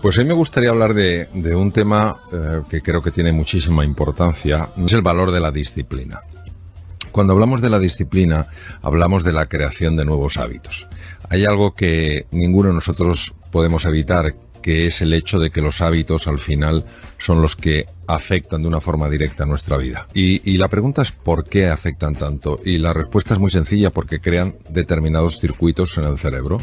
Pues hoy me gustaría hablar de un tema que creo que tiene muchísima importancia, es el valor de la disciplina. Cuando hablamos de la disciplina, hablamos de la creación de nuevos hábitos. Hay algo que ninguno de nosotros podemos evitar, que es el hecho de que los hábitos al final son los que afectan de una forma directa a nuestra vida. Y la pregunta es ¿por qué afectan tanto? Y la respuesta es muy sencilla, porque crean determinados circuitos en el cerebro.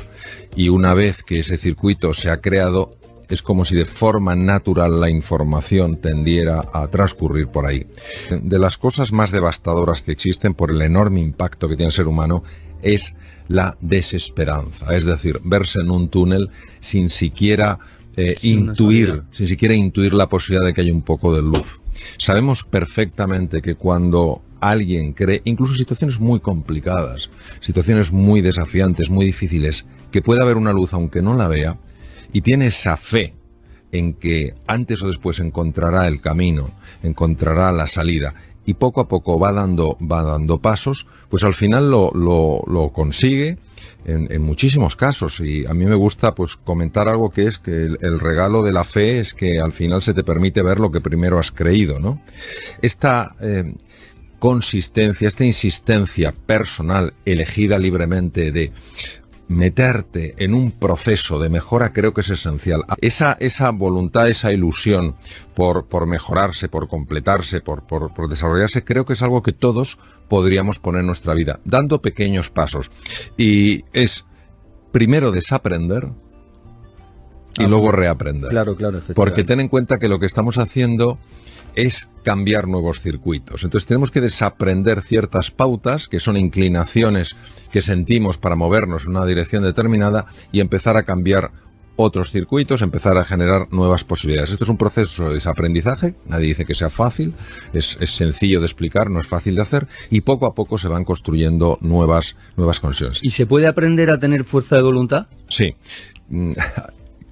Y una vez que ese circuito se ha creado, es como si de forma natural la información tendiera a transcurrir por ahí. De las cosas más devastadoras que existen por el enorme impacto que tiene el ser humano es la desesperanza, es decir, verse en un túnel sin siquiera intuir la posibilidad de que haya un poco de luz. Sabemos perfectamente que cuando alguien cree, incluso situaciones muy complicadas, situaciones muy desafiantes, muy difíciles, que puede haber una luz aunque no la vea, y tiene esa fe en que antes o después encontrará el camino, encontrará la salida, y poco a poco va dando pasos, pues al final lo consigue en muchísimos casos. Y a mí me gusta pues comentar algo que es que el regalo de la fe es que al final se te permite ver lo que primero has creído, ¿no? Esta consistencia, esta insistencia personal, elegida libremente, de meterte en un proceso de mejora, creo que es esencial. Esa voluntad, esa ilusión por mejorarse, por completarse, por desarrollarse, creo que es algo que todos podríamos poner en nuestra vida, dando pequeños pasos. Y es primero desaprender y luego reaprender. Claro, porque ten en cuenta que lo que estamos haciendo es cambiar nuevos circuitos. Entonces tenemos que desaprender ciertas pautas, que son inclinaciones que sentimos para movernos en una dirección determinada, y empezar a cambiar otros circuitos, empezar a generar nuevas posibilidades. Esto es un proceso de desaprendizaje, nadie dice que sea fácil, es sencillo de explicar, no es fácil de hacer, y poco a poco se van construyendo nuevas conexiones. ¿Y se puede aprender a tener fuerza de voluntad? Sí.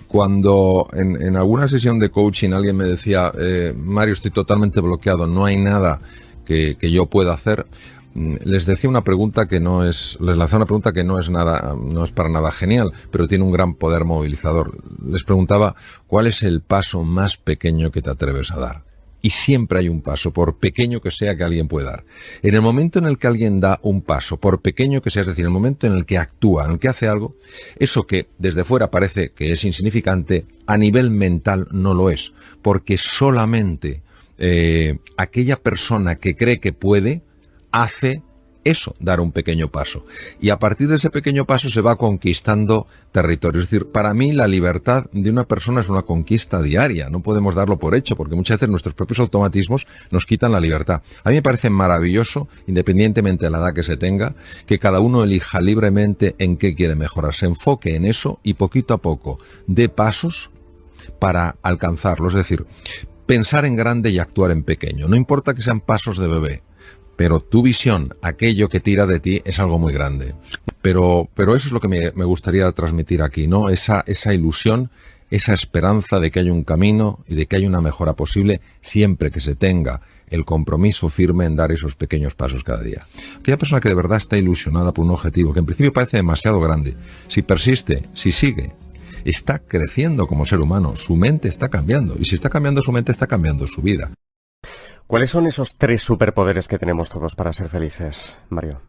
Cuando en alguna sesión de coaching alguien me decía, Mario, estoy totalmente bloqueado, no hay nada que yo pueda hacer, les decía una pregunta que no es, les lanzaba una pregunta que no es para nada genial, pero tiene un gran poder movilizador. Les preguntaba, ¿cuál es el paso más pequeño que te atreves a dar? Y siempre hay un paso, por pequeño que sea, que alguien puede dar. En el momento en el que alguien da un paso, por pequeño que sea, es decir, en el momento en el que actúa, en el que hace algo, eso que desde fuera parece que es insignificante, a nivel mental no lo es. Porque solamente aquella persona que cree que puede, hace eso, dar un pequeño paso. Y a partir de ese pequeño paso se va conquistando territorio. Es decir, para mí la libertad de una persona es una conquista diaria. No podemos darlo por hecho, porque muchas veces nuestros propios automatismos nos quitan la libertad. A mí me parece maravilloso, independientemente de la edad que se tenga, que cada uno elija libremente en qué quiere mejorar. Se enfoque en eso y poquito a poco dé pasos para alcanzarlo. Es decir, pensar en grande y actuar en pequeño. No importa que sean pasos de bebé, pero tu visión, aquello que tira de ti, es algo muy grande. Pero eso es lo que me gustaría transmitir aquí, ¿no? Esa ilusión, esa esperanza de que hay un camino y de que hay una mejora posible, siempre que se tenga el compromiso firme en dar esos pequeños pasos cada día. Aquella persona que de verdad está ilusionada por un objetivo, que en principio parece demasiado grande, si persiste, si sigue, está creciendo como ser humano, su mente está cambiando, y si está cambiando su mente, está cambiando su vida. ¿Cuáles son esos 3 superpoderes que tenemos todos para ser felices, Mario?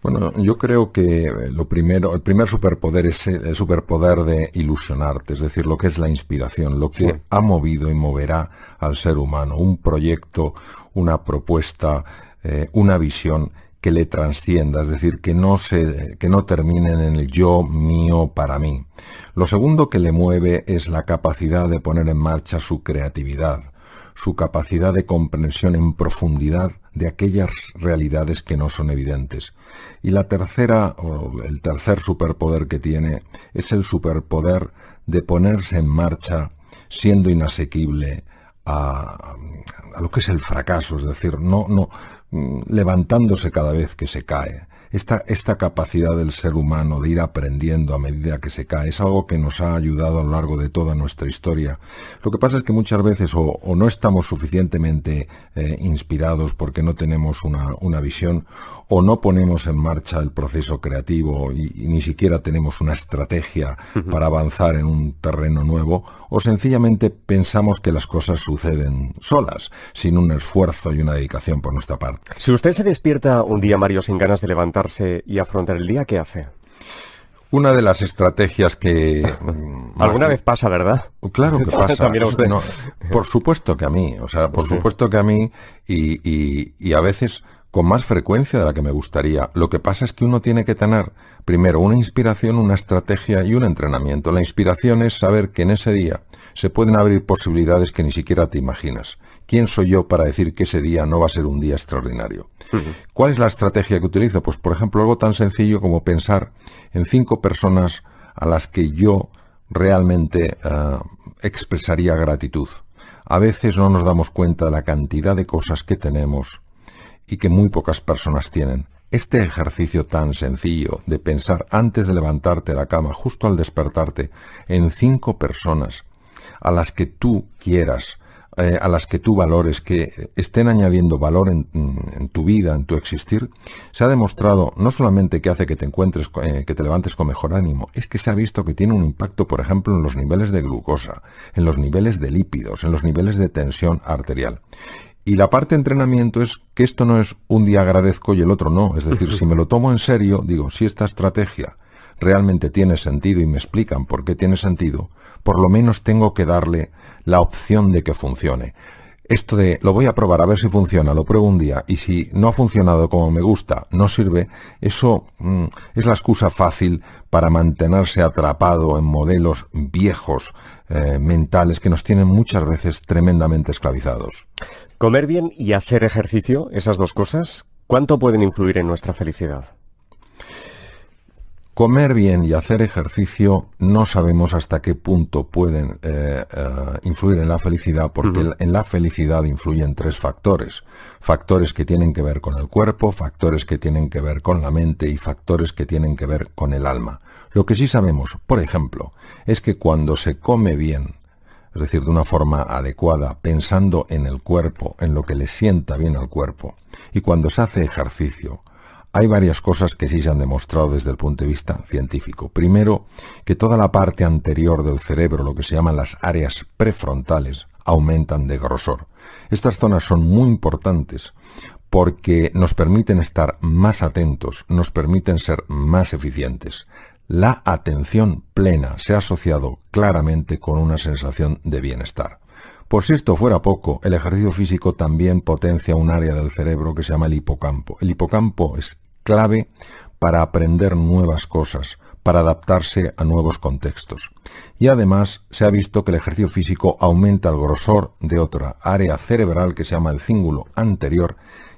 Bueno, yo creo que el primer superpoder es el superpoder de ilusionarte, es decir, lo que es la inspiración, lo que ha movido y moverá al ser humano, un proyecto, una propuesta, una visión que le trascienda, es decir, que no terminen en el yo, mío, para mí. Lo segundo que le mueve es la capacidad de poner en marcha su creatividad, su capacidad de comprensión en profundidad de aquellas realidades que no son evidentes. Y el tercer superpoder que tiene es el superpoder de ponerse en marcha siendo inasequible a lo que es el fracaso, es decir, no levantándose cada vez que se cae. Esta capacidad del ser humano de ir aprendiendo a medida que se cae es algo que nos ha ayudado a lo largo de toda nuestra historia. Lo que pasa es que muchas veces o no estamos suficientemente inspirados porque no tenemos una visión, o no ponemos en marcha el proceso creativo y ni siquiera tenemos una estrategia para avanzar en un terreno nuevo, o sencillamente pensamos que las cosas suceden solas, sin un esfuerzo y una dedicación por nuestra parte. Si usted se despierta un día, Mario, sin ganas de levantarse y afrontar el día, ¿qué hace? Una de las estrategias que... ¿Alguna vez pasa, verdad? Claro que pasa. También a usted. No, por supuesto que a mí, por supuesto que a mí, y a veces con más frecuencia de la que me gustaría. Lo que pasa es que uno tiene que tener, primero, una inspiración, una estrategia y un entrenamiento. La inspiración es saber que en ese día se pueden abrir posibilidades que ni siquiera te imaginas. ¿Quién soy yo para decir que ese día no va a ser un día extraordinario? ¿Cuál es la estrategia que utilizo? Pues, por ejemplo, algo tan sencillo como pensar en 5 personas a las que yo realmente expresaría gratitud. A veces no nos damos cuenta de la cantidad de cosas que tenemos y que muy pocas personas tienen. Este ejercicio tan sencillo de pensar antes de levantarte de la cama, justo al despertarte, en 5 personas a las que tú quieras, a las que tú valores, que estén añadiendo valor en tu vida, en tu existir, se ha demostrado no solamente que hace que te encuentres, que te levantes con mejor ánimo, es que se ha visto que tiene un impacto, por ejemplo, en los niveles de glucosa, en los niveles de lípidos, en los niveles de tensión arterial. Y la parte de entrenamiento es que esto no es un día agradezco y el otro no. Es decir, si me lo tomo en serio, digo, si esta estrategia realmente tiene sentido y me explican por qué tiene sentido, por lo menos tengo que darle la opción de que funcione. Esto de, lo voy a probar a ver si funciona, lo pruebo un día y si no ha funcionado como me gusta, no sirve, eso es la excusa fácil para mantenerse atrapado en modelos viejos, mentales, que nos tienen muchas veces tremendamente esclavizados. Comer bien y hacer ejercicio, esas dos cosas, ¿cuánto pueden influir en nuestra felicidad? Comer bien y hacer ejercicio no sabemos hasta qué punto pueden influir en la felicidad, porque en la felicidad influyen 3 factores. Factores que tienen que ver con el cuerpo, factores que tienen que ver con la mente y factores que tienen que ver con el alma. Lo que sí sabemos, por ejemplo, es que cuando se come bien, es decir, de una forma adecuada, pensando en el cuerpo, en lo que le sienta bien al cuerpo, y cuando se hace ejercicio, hay varias cosas que sí se han demostrado desde el punto de vista científico. Primero, que toda la parte anterior del cerebro, lo que se llaman las áreas prefrontales, aumentan de grosor. Estas zonas son muy importantes porque nos permiten estar más atentos, nos permiten ser más eficientes. La atención plena se ha asociado claramente con una sensación de bienestar. Por si esto fuera poco, el ejercicio físico también potencia un área del cerebro que se llama el hipocampo. El hipocampo es clave para aprender nuevas cosas, para adaptarse a nuevos contextos. Y además se ha visto que el ejercicio físico aumenta el grosor de otra área cerebral que se llama el cíngulo anterior,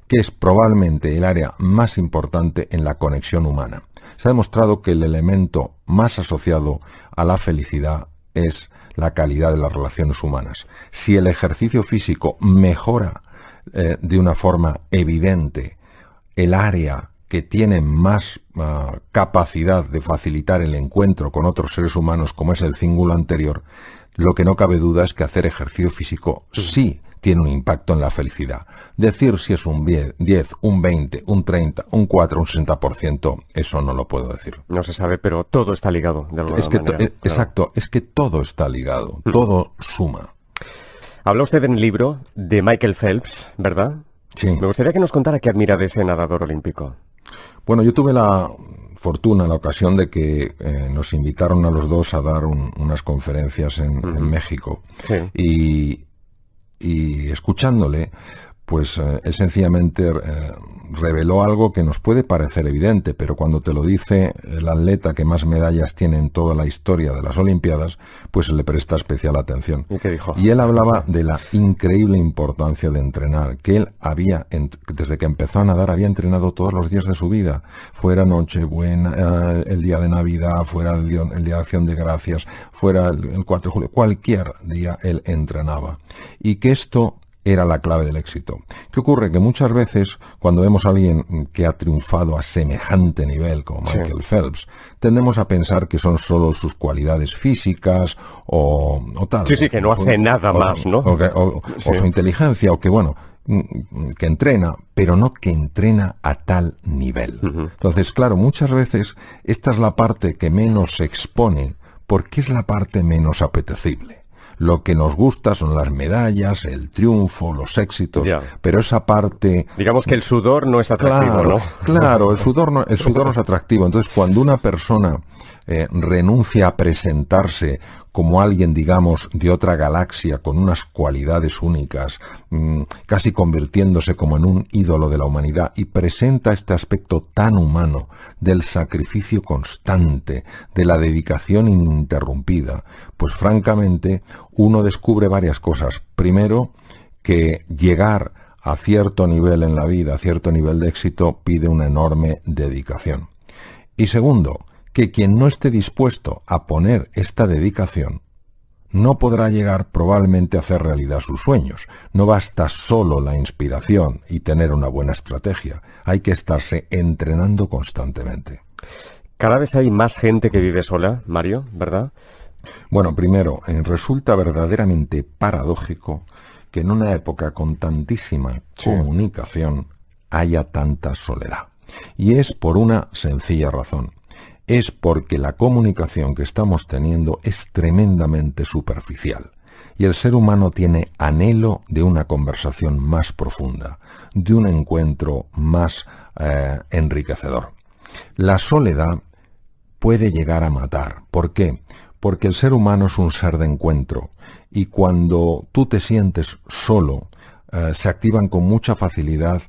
que es probablemente el área más importante en la conexión humana. Se ha demostrado que el elemento más asociado a la felicidad es la calidad de las relaciones humanas. Si el ejercicio físico mejora de una forma evidente el área que tiene más capacidad de facilitar el encuentro con otros seres humanos, como es el cíngulo anterior, lo que no cabe duda es que hacer ejercicio físico sí tiene un impacto en la felicidad. Decir si es un 10, un 20, un 30, un 4, un 60%, eso no lo puedo decir. No se sabe, pero todo está ligado de alguna manera. Claro. Exacto, es que todo está ligado, todo suma. Habla usted en el libro de Michael Phelps, ¿verdad? Sí. Me gustaría que nos contara qué admira de ese nadador olímpico. Bueno, yo tuve la fortuna, la ocasión de que nos invitaron a los dos a dar unas conferencias en México. Sí. Y escuchándole, pues él sencillamente reveló algo que nos puede parecer evidente, pero cuando te lo dice el atleta que más medallas tiene en toda la historia de las Olimpiadas, pues le presta especial atención. ¿Y qué dijo? Y él hablaba de la increíble importancia de entrenar, que él había, desde que empezó a nadar, había entrenado todos los días de su vida, fuera Nochebuena, el día de Navidad, fuera el día de Acción de Gracias, fuera el 4 de julio, cualquier día él entrenaba. Y que esto era la clave del éxito. ¿Qué ocurre? Que muchas veces, cuando vemos a alguien que ha triunfado a semejante nivel como Michael Phelps, tendemos a pensar que son solo sus cualidades físicas o tal. Sí, que no hace nada más, ¿no? O su inteligencia, o que, bueno, que entrena, pero no que entrena a tal nivel. Entonces, claro, muchas veces esta es la parte que menos se expone porque es la parte menos apetecible. Lo que nos gusta son las medallas, el triunfo, los éxitos, pero esa parte... Digamos que el sudor no es atractivo, claro, ¿no? Claro, el sudor no es atractivo. Entonces, cuando una persona renuncia a presentarse como alguien, digamos, de otra galaxia, con unas cualidades únicas, casi convirtiéndose como en un ídolo de la humanidad, y presenta este aspecto tan humano del sacrificio constante, de la dedicación ininterrumpida, pues francamente uno descubre varias cosas. Primero, que llegar a cierto nivel en la vida, a cierto nivel de éxito, pide una enorme dedicación. Y segundo, que quien no esté dispuesto a poner esta dedicación no podrá llegar probablemente a hacer realidad sus sueños. No basta solo la inspiración y tener una buena estrategia. Hay que estarse entrenando constantemente. Cada vez hay más gente que vive sola, Mario, ¿verdad? Bueno, primero, resulta verdaderamente paradójico que en una época con tantísima comunicación haya tanta soledad. Y es por una sencilla razón. Es porque la comunicación que estamos teniendo es tremendamente superficial. Y el ser humano tiene anhelo de una conversación más profunda, de un encuentro más enriquecedor. La soledad puede llegar a matar. ¿Por qué? Porque el ser humano es un ser de encuentro. Y cuando tú te sientes solo, se activan con mucha facilidad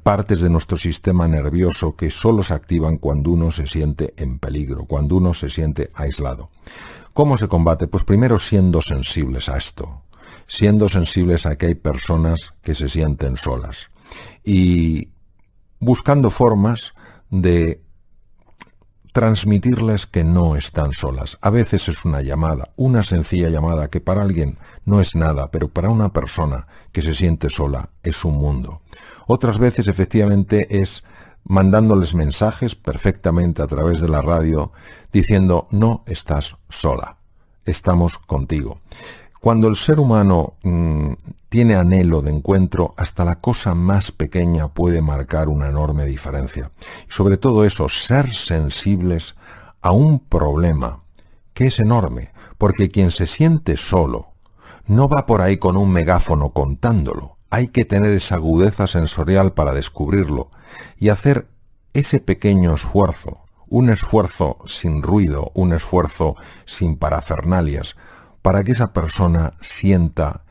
partes de nuestro sistema nervioso que solo se activan cuando uno se siente en peligro, cuando uno se siente aislado. ¿Cómo se combate? Pues primero siendo sensibles a esto, siendo sensibles a que hay personas que se sienten solas y buscando formas de transmitirles que no están solas. A veces es una llamada, una sencilla llamada que para alguien no es nada, pero para una persona que se siente sola es un mundo. Otras veces efectivamente es mandándoles mensajes perfectamente a través de la radio diciendo no estás sola, estamos contigo. Cuando el ser humano tiene anhelo de encuentro, hasta la cosa más pequeña puede marcar una enorme diferencia. Y sobre todo eso, ser sensibles a un problema que es enorme, porque quien se siente solo no va por ahí con un megáfono contándolo. Hay que tener esa agudeza sensorial para descubrirlo y hacer ese pequeño esfuerzo, un esfuerzo sin ruido, un esfuerzo sin parafernalias, para que esa persona sienta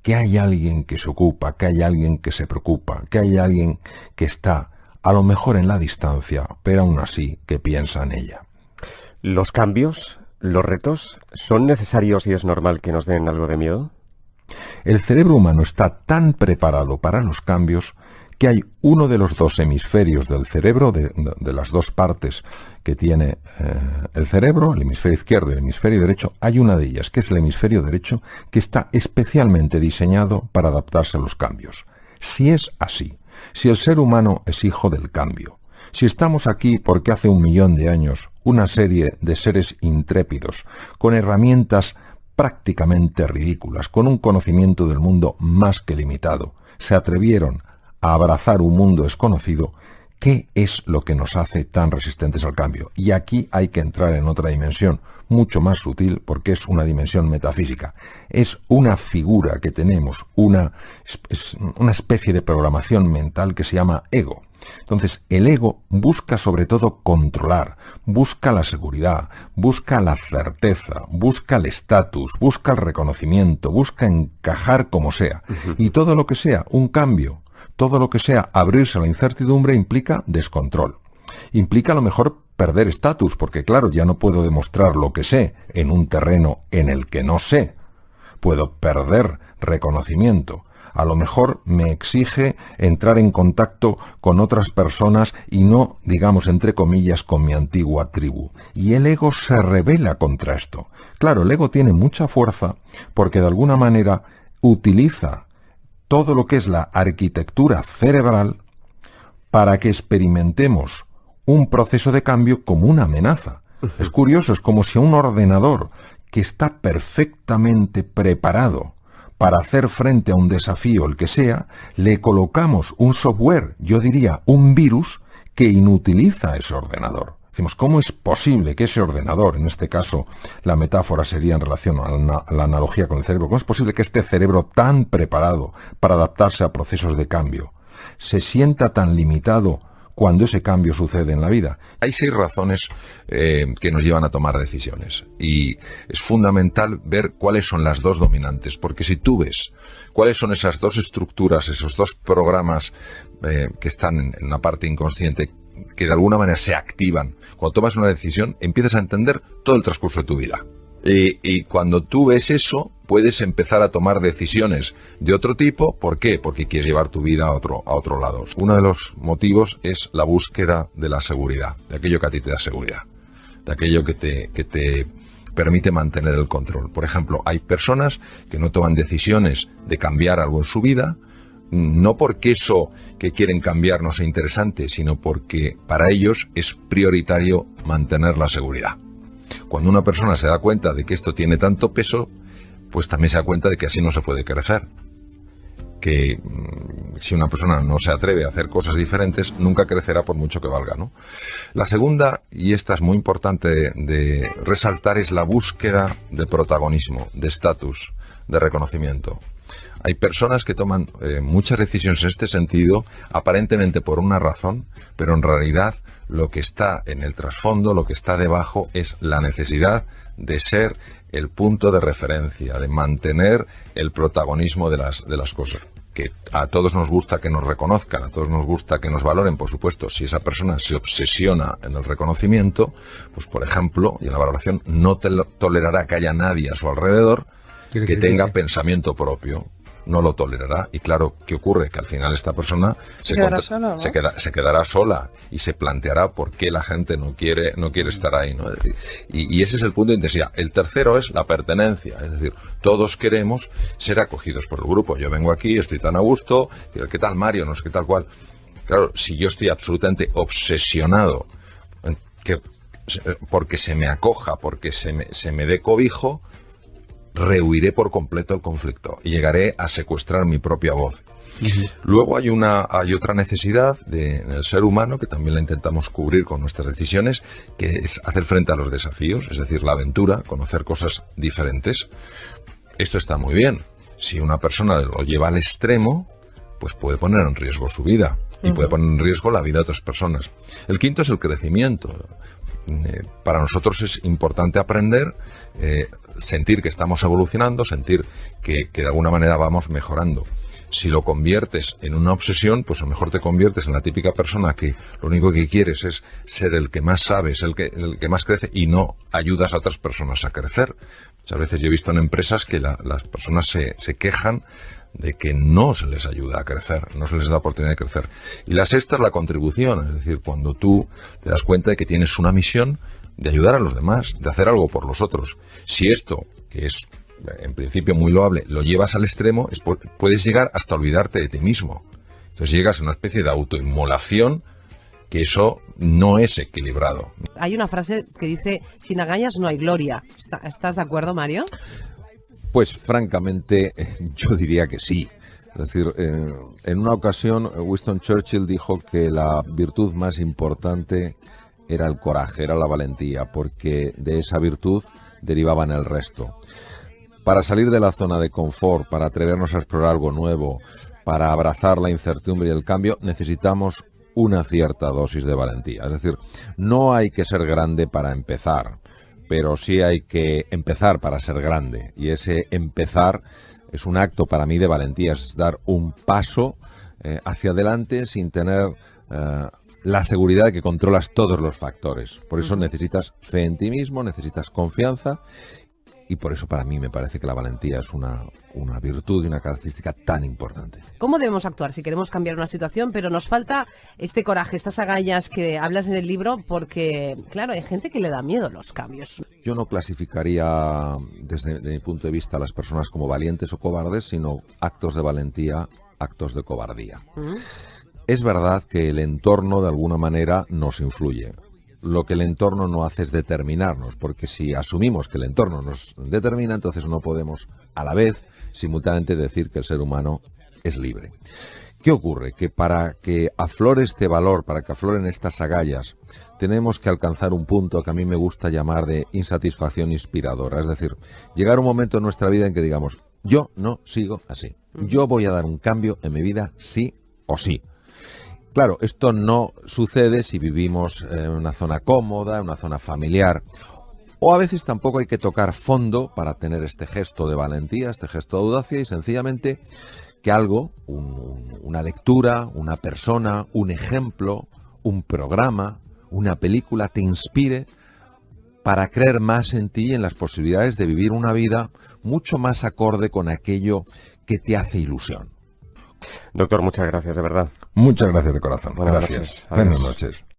que hay alguien que se ocupa, que hay alguien que se preocupa, que hay alguien que está, a lo mejor en la distancia, pero aún así que piensa en ella. ¿Los cambios, los retos, son necesarios y es normal que nos den algo de miedo? El cerebro humano está tan preparado para los cambios que hay uno de los dos hemisferios del cerebro, de las dos partes que tiene el cerebro, el hemisferio izquierdo y el hemisferio derecho, hay una de ellas, que es el hemisferio derecho, que está especialmente diseñado para adaptarse a los cambios. Si es así, si el ser humano es hijo del cambio, si estamos aquí porque hace 1 millón de años una serie de seres intrépidos, con herramientas prácticamente ridículas, con un conocimiento del mundo más que limitado, se atrevieron a abrazar un mundo desconocido, ¿qué es lo que nos hace tan resistentes al cambio? Y aquí hay que entrar en otra dimensión, mucho más sutil, porque es una dimensión metafísica. Es una figura que tenemos, una especie de programación mental que se llama ego. Entonces, el ego busca sobre todo controlar, busca la seguridad, busca la certeza, busca el estatus, busca el reconocimiento, busca encajar como sea. Y todo lo que sea un cambio, todo lo que sea abrirse a la incertidumbre implica descontrol. Implica a lo mejor perder estatus, porque claro, ya no puedo demostrar lo que sé en un terreno en el que no sé. Puedo perder reconocimiento. A lo mejor me exige entrar en contacto con otras personas y no, digamos, entre comillas, con mi antigua tribu. Y el ego se rebela contra esto. Claro, el ego tiene mucha fuerza porque de alguna manera utiliza todo lo que es la arquitectura cerebral para que experimentemos un proceso de cambio como una amenaza. Es curioso, es como si a un ordenador que está perfectamente preparado para hacer frente a un desafío, el que sea, le colocamos un software, yo diría un virus, que inutiliza ese ordenador. Decimos, ¿cómo es posible que ese ordenador, en este caso la metáfora sería en relación a la analogía con el cerebro, cómo es posible que este cerebro tan preparado para adaptarse a procesos de cambio se sienta tan limitado cuando ese cambio sucede en la vida? Hay 6 razones que nos llevan a tomar decisiones, y es fundamental ver cuáles son las 2 dominantes, porque si tú ves cuáles son esas 2 estructuras, esos 2 programas que están en la parte inconsciente, que de alguna manera se activan cuando tomas una decisión, empiezas a entender todo el transcurso de tu vida. Y cuando tú ves eso, puedes empezar a tomar decisiones de otro tipo. ¿Por qué? Porque quieres llevar tu vida a otro lado. Uno de los motivos es la búsqueda de la seguridad, de aquello que a ti te da seguridad, de aquello que te permite mantener el control. Por ejemplo, hay personas que no toman decisiones de cambiar algo en su vida, no porque eso que quieren cambiar no sea interesante, sino porque para ellos es prioritario mantener la seguridad. Cuando una persona se da cuenta de que esto tiene tanto peso, pues también se da cuenta de que así no se puede crecer. Que si una persona no se atreve a hacer cosas diferentes, nunca crecerá por mucho que valga, ¿no? La segunda, y esta es muy importante de resaltar, es la búsqueda de protagonismo, de estatus, de reconocimiento. Hay personas que toman muchas decisiones en este sentido, aparentemente por una razón, pero en realidad lo que está en el trasfondo, lo que está debajo, es la necesidad de ser el punto de referencia, de mantener el protagonismo de las cosas. Que a todos nos gusta que nos reconozcan, a todos nos gusta que nos valoren, por supuesto. Si esa persona se obsesiona en el reconocimiento, pues por ejemplo, y en la valoración, no tolerará que haya nadie a su alrededor que tenga pensamiento propio. No lo tolerará. Y claro, ¿qué ocurre? Que al final esta persona se quedará sola y se planteará por qué la gente no quiere estar ahí, ¿no? Y ese es el punto de intensidad. El tercero es la pertenencia, es decir, todos queremos ser acogidos por el grupo. Yo vengo aquí, estoy tan a gusto, ¿qué tal Mario? No sé qué tal cual. Claro, si yo estoy absolutamente obsesionado porque se me acoja, porque se me dé cobijo, rehuiré por completo el conflicto y llegaré a secuestrar mi propia voz. Luego hay otra necesidad en el ser humano que también la intentamos cubrir con nuestras decisiones, que es hacer frente a los desafíos, es decir, la aventura, conocer cosas diferentes. Esto está muy bien. Si una persona lo lleva al extremo, pues puede poner en riesgo su vida y puede poner en riesgo la vida de otras personas. El quinto es el crecimiento. Para nosotros es importante aprender, sentir que estamos evolucionando, sentir que de alguna manera vamos mejorando. Si lo conviertes en una obsesión, pues a lo mejor te conviertes en la típica persona que lo único que quieres es ser el que más sabes, el que más crece, y no ayudas a otras personas a crecer. Muchas veces yo he visto en empresas que las personas se quejan de que no se les ayuda a crecer, no se les da oportunidad de crecer. Y la sexta es la contribución, es decir, cuando tú te das cuenta de que tienes una misión de ayudar a los demás, de hacer algo por los otros. Si esto, que es en principio muy loable, lo llevas al extremo, puedes llegar hasta olvidarte de ti mismo. Entonces llegas a una especie de autoinmolación, que eso no es equilibrado. Hay una frase que dice, sin agallas no hay gloria. ¿Estás de acuerdo, Mario? Pues francamente yo diría que sí. Es decir, en una ocasión Winston Churchill dijo que la virtud más importante era el coraje, era la valentía, porque de esa virtud derivaban el resto. Para salir de la zona de confort, para atrevernos a explorar algo nuevo, para abrazar la incertidumbre y el cambio, necesitamos una cierta dosis de valentía. Es decir, no hay que ser grande para empezar, pero sí hay que empezar para ser grande. Y ese empezar es un acto para mí de valentía, es dar un paso hacia adelante sin tener la seguridad de que controlas todos los factores. Por eso necesitas fe en ti mismo, necesitas confianza, y por eso para mí me parece que la valentía es una virtud y una característica tan importante. ¿Cómo debemos actuar si queremos cambiar una situación, pero nos falta este coraje, estas agallas que hablas en el libro? Porque, claro, hay gente que le da miedo los cambios. yo no clasificaría desde mi punto de vista a las personas como valientes o cobardes, sino actos de valentía, actos de cobardía. Es verdad que el entorno de alguna manera nos influye. Lo que el entorno no hace es determinarnos, porque si asumimos que el entorno nos determina, entonces no podemos a la vez simultáneamente decir que el ser humano es libre. ¿Qué ocurre? Que para que aflore este valor, para que afloren estas agallas, tenemos que alcanzar un punto que a mí me gusta llamar de insatisfacción inspiradora. Es decir, llegar un momento en nuestra vida en que digamos, yo no sigo así. Yo voy a dar un cambio en mi vida sí o sí. Claro, esto no sucede si vivimos en una zona cómoda, en una zona familiar. O a veces tampoco hay que tocar fondo para tener este gesto de valentía, este gesto de audacia y sencillamente que algo, una lectura, una persona, un ejemplo, un programa, una película te inspire para creer más en ti y en las posibilidades de vivir una vida mucho más acorde con aquello que te hace ilusión. Doctor, muchas gracias, de verdad. Muchas gracias de corazón. Buenas Gracias. noches. Buenas Adiós. noches.